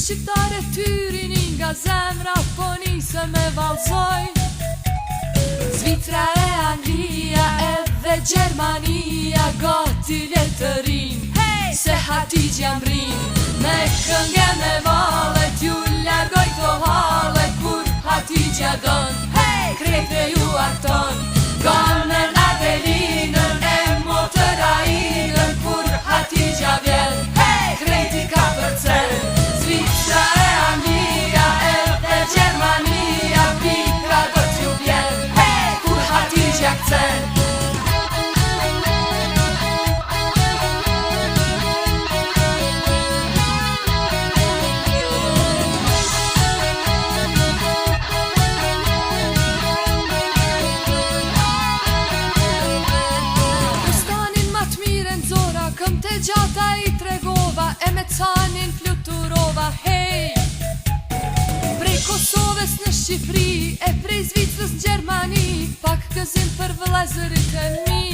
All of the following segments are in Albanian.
shqiptare tyrin nga zemra, po nisë me valzoj. Zvitra e Anglia edhe Gjermania gati letërin, se Hatigja mbrin. Me këngë me valet ju largoj to halet, kur Hatigja don, krejtë ju arton. Ganën Adelinën e Motërainën, kur Hatigja vjen, krejti ka përcen. Zvitra e Anglia edhe Gjermania pikra do t'ju vjen, kur Hatigja këcen. Këm të gjata i tregova, e me canin fluturova, hej. Prej Kosovës në Shqipëri, e prej Zvicrës në Gjermani, pak gëzim për vëllezërit e mi.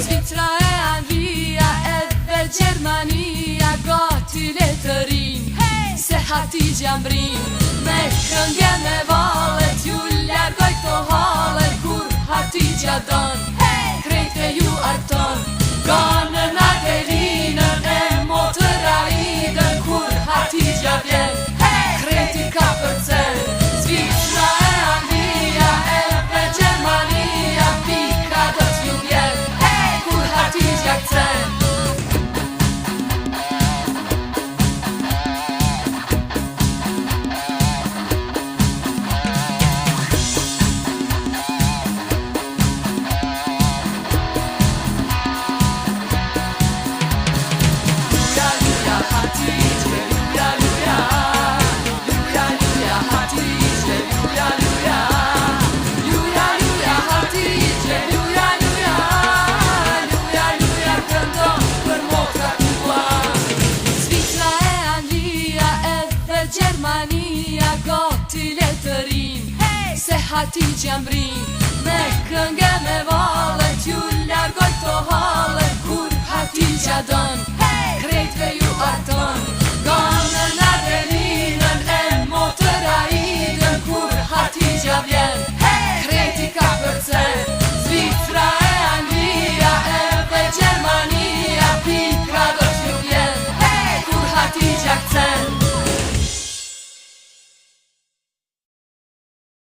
Zvicra e Anglia edhe Gjermania gati letërin, se Hatigja mbrin. Me këngë me valet ju largoj to halet, kur Hatigja don, krejtë ju arton. Ganën Adelinën e Motërainën, kur Hatigja vjen, krejti ka përcen. Zvicra e Anglia edhe Gjermania pika do t'ju vjen, kur Hatigja këcen. Gjermania gati letërin, se Hatigja mbrin. Me këngë me valet ju largoj to halet, kur Hatigja don,